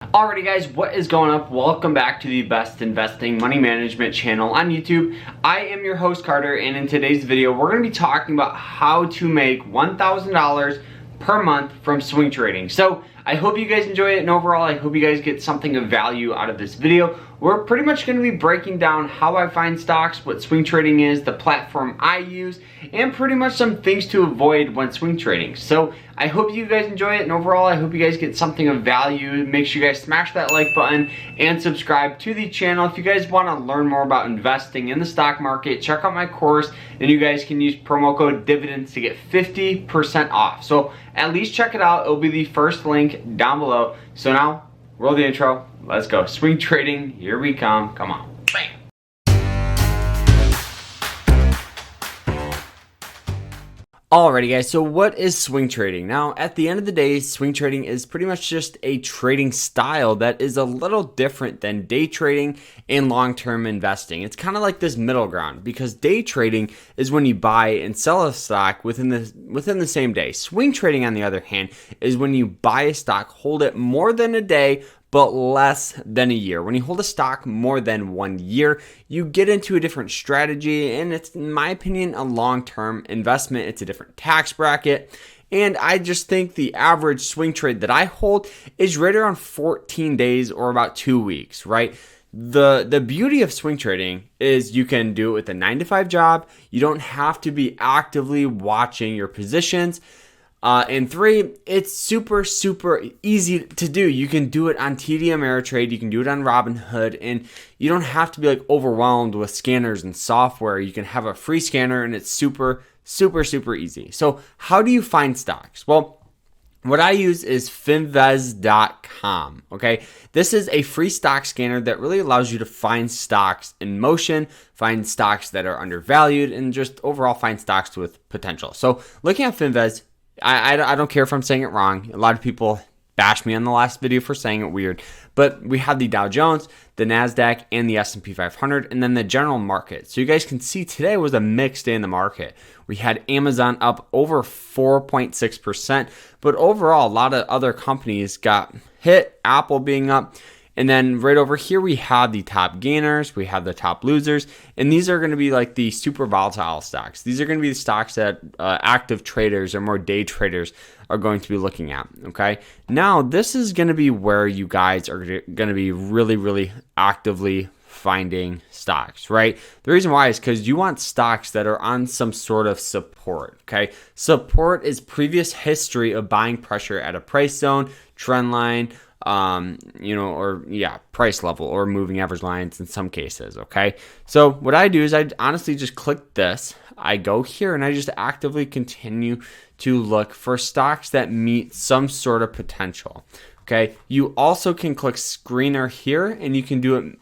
Alrighty guys, what is going up? Welcome back to the best investing money management channel on YouTube. I am your host Carter, and in today's video we're going to be talking about how to make $1,000 per month from swing trading. So I hope you guys enjoy it, and overall I hope you guys get something of value out of this video. We're pretty much going to be breaking down how I find stocks, what swing trading is, the platform I use, and pretty much some things to avoid when swing trading. So I hope you guys enjoy it, and overall I hope you guys get something of value. Make sure you guys smash that like button and subscribe to the channel. If you guys want to learn more about investing in the stock market, check out my course, and you guys can use promo code DIVIDENDS to get 50% off. So at least check it out. It'll be the first link down below. So now, roll the intro. Let's go. Swing trading, here we come. Come on. Bam. Alrighty guys, so what is swing trading? Now, at the end of the day, swing trading is pretty much just a trading style that is a little different than day trading and long-term investing. It's kind of like this middle ground, because day trading is when you buy and sell a stock within the same day. Swing trading, on the other hand, is when you buy a stock, hold it more than a day, but less than a year. When you hold a stock more than 1 year, you get into a different strategy, and it's, in my opinion, a long-term investment. It's a different tax bracket, and I just think the average swing trade that I hold is right around 14 days or about 2 weeks, right? The beauty of swing trading is you can do it with a 9-to-5 job. You don't have to be actively watching your positions. And three, it's super easy to do. You can do it on TD Ameritrade, you can do it on Robinhood, and you don't have to be like overwhelmed with scanners and software. You can have a free scanner, and it's super easy. So how do you find stocks? Well, what I use is finvest.com. Okay, this is a free stock scanner that really allows you to find stocks in motion, find stocks that are undervalued, and just overall find stocks with potential. So looking at Finvest, I don't care if I'm saying it wrong. A lot of people bashed me on the last video for saying it weird. But we have the Dow Jones, the NASDAQ, and the S&P 500, and then the general market. So you guys can see today was a mixed day in the market. We had Amazon up over 4.6%, but overall, a lot of other companies got hit, Apple being up. And then right over here, we have the top gainers, we have the top losers, and these are going to be like the super volatile stocks. These are going to be the stocks that active traders or more day traders are going to be looking at, okay? Now, this is going to be where you guys are going to be really actively finding stocks, right? The reason why is because you want stocks that are on some sort of support, okay? Support is previous history of buying pressure at a price zone, trend line, price level or moving average lines in some cases, okay? So what I do is I honestly just click this, I go here, and I just actively continue to look for stocks that meet some sort of potential. Okay, you also can click screener here, and you can do it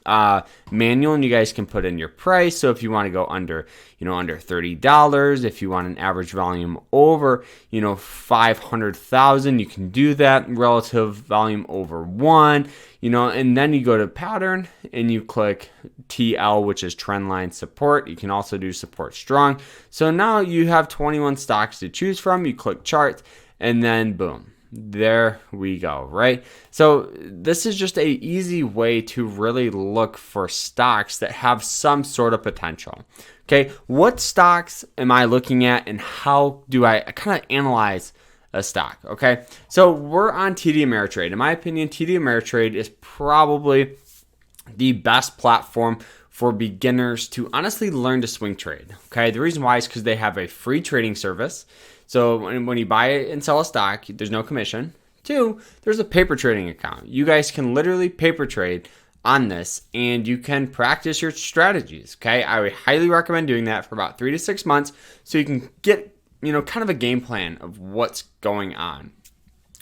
manual, and you guys can put in your price. So if you want to go under $30, if you want an average volume over, 500,000, you can do that. Relative volume over 1, and then you go to pattern and you click TL, which is trend line support. You can also do support strong. So now you have 21 stocks to choose from. You click charts, and then boom. There we go, right? So this is just a easy way to really look for stocks that have some sort of potential. Okay, what stocks am I looking at, and how do I kind of analyze a stock? Okay, so we're on TD Ameritrade. In my opinion, TD Ameritrade is probably the best platform for beginners to honestly learn to swing trade. Okay, the reason why is because they have a free trading service. So when you buy and sell a stock, there's no commission. 2, there's a paper trading account. You guys can literally paper trade on this, and you can practice your strategies. Okay, I would highly recommend doing that for about 3 to 6 months, so you can get kind of a game plan of what's going on.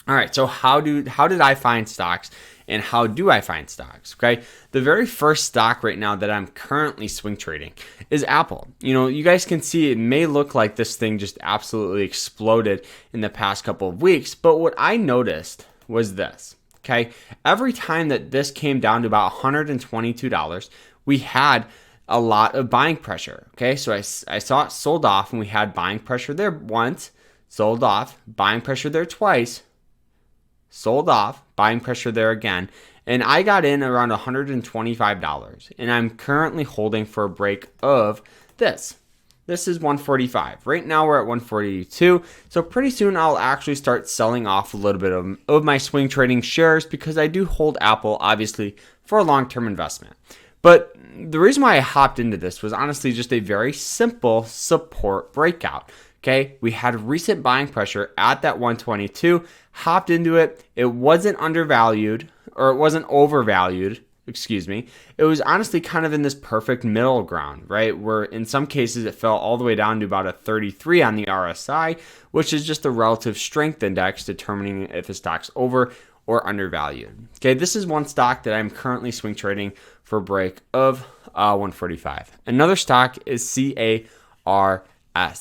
All right, so how did I find stocks, and how do I find stocks? Okay, the very first stock right now that I'm currently swing trading is Apple. You guys can see it may look like this thing just absolutely exploded in the past couple of weeks, but what I noticed was this. Okay, every time that this came down to about $122, we had a lot of buying pressure. Okay, so I saw it sold off, and we had buying pressure there once, sold off, buying pressure there twice, sold off, buying pressure there again, and I got in around $125, and I'm currently holding for a break of this. This is 145. Right now we're at 142, so pretty soon I'll actually start selling off a little bit of my swing trading shares because I do hold Apple, obviously, for a long-term investment. But the reason why I hopped into this was honestly just a very simple support breakout. Okay, we had recent buying pressure at that 122, hopped into it. It wasn't undervalued, or it wasn't overvalued. Excuse me. It was honestly kind of in this perfect middle ground, right? Where in some cases it fell all the way down to about a 33 on the RSI, which is just the relative strength index determining if a stock's over or undervalued. Okay, this is one stock that I'm currently swing trading for a break of 145. Another stock is CARS.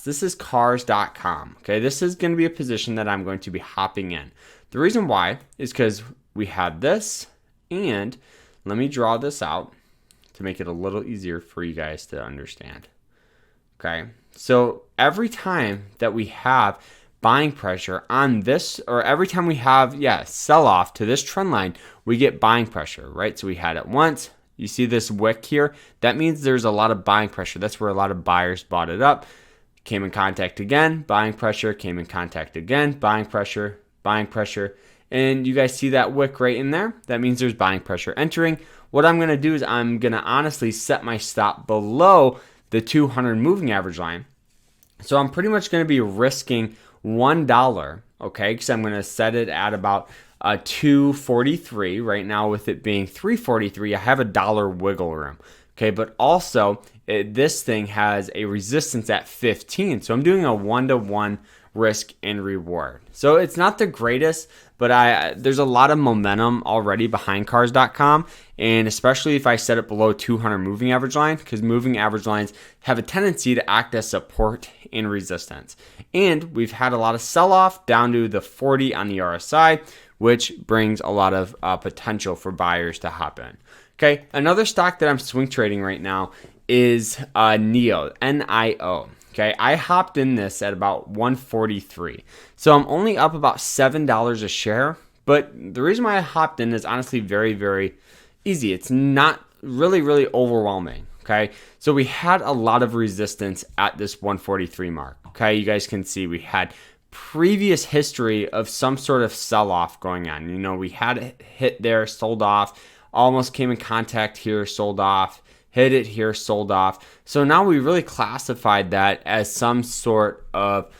This is cars.com. Okay, this is going to be a position that I'm going to be hopping in. The reason why is because we have this, and let me draw this out to make it a little easier for you guys to understand. Okay, so every time that we have buying pressure on this, or every time we have, sell off to this trend line, we get buying pressure, right? So we had it once. You see this wick here? That means there's a lot of buying pressure. That's where a lot of buyers bought it up. Came in contact again, buying pressure, came in contact again, buying pressure. And you guys see that wick right in there? That means there's buying pressure entering. What I'm going to do is I'm going to honestly set my stop below the 200 moving average line. So I'm pretty much going to be risking $1, okay? Because I'm going to set it at about 243 right now. With it being 343, I have $1 wiggle room. Okay, but also this thing has a resistance at 15. So I'm doing a 1-to-1 risk and reward. So it's not the greatest, but there's a lot of momentum already behind cars.com, and especially if I set it below 200 moving average line, because moving average lines have a tendency to act as support and resistance. And we've had a lot of sell-off down to the 40 on the RSI, which brings a lot of potential for buyers to hop in. Okay, another stock that I'm swing trading right now is NIO, N-I-O. Okay, I hopped in this at about 143. So I'm only up about $7 a share. But the reason why I hopped in is honestly very, very easy. It's not really overwhelming. Okay, so we had a lot of resistance at this 143 mark. Okay, you guys can see we had previous history of some sort of sell-off going on. You know, we had it hit there, sold off, almost came in contact here, sold off, hit it here, sold off. So now we really classified that as some sort of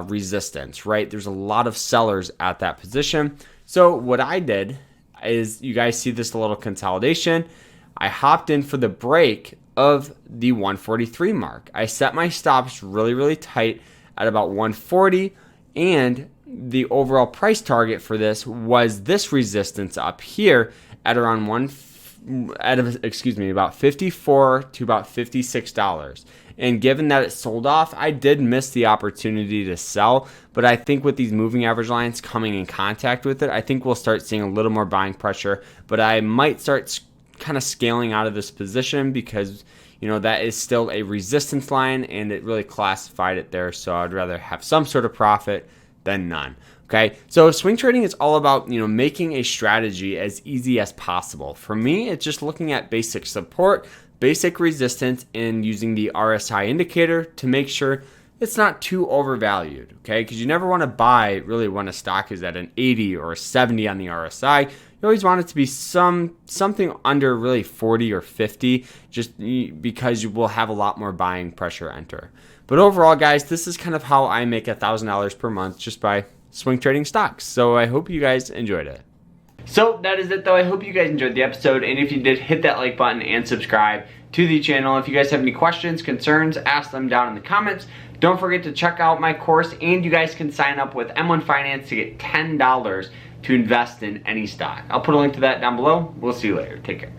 resistance, right? There's a lot of sellers at that position. So what I did is, you guys see this little consolidation. I hopped in for the break of the 143 mark. I set my stops really tight at about 140, and the overall price target for this was this resistance up here at around about $54 to about $56. And given that it sold off, I did miss the opportunity to sell. But I think with these moving average lines coming in contact with it, I think we'll start seeing a little more buying pressure. But I might start kind of scaling out of this position because, you know, that is still a resistance line and it really classified it there. So I'd rather have some sort of profit than none. Okay, so swing trading is all about, you know, making a strategy as easy as possible. For me, it's just looking at basic support, basic resistance, and using the RSI indicator to make sure it's not too overvalued. Okay, because you never want to buy really when a stock is at an 80 or a 70 on the RSI. You always want it to be something under really 40 or 50, just because you will have a lot more buying pressure enter. But overall, guys, this is kind of how I make $1,000 per month just by swing trading stocks. So I hope you guys enjoyed it. So that is it though. I hope you guys enjoyed the episode, and if you did, hit that like button and subscribe to the channel. If you guys have any questions, concerns, ask them down in the comments. Don't forget to check out my course, and you guys can sign up with M1 Finance to get $10 to invest in any stock. I'll put a link to that down below. We'll see you later. Take care.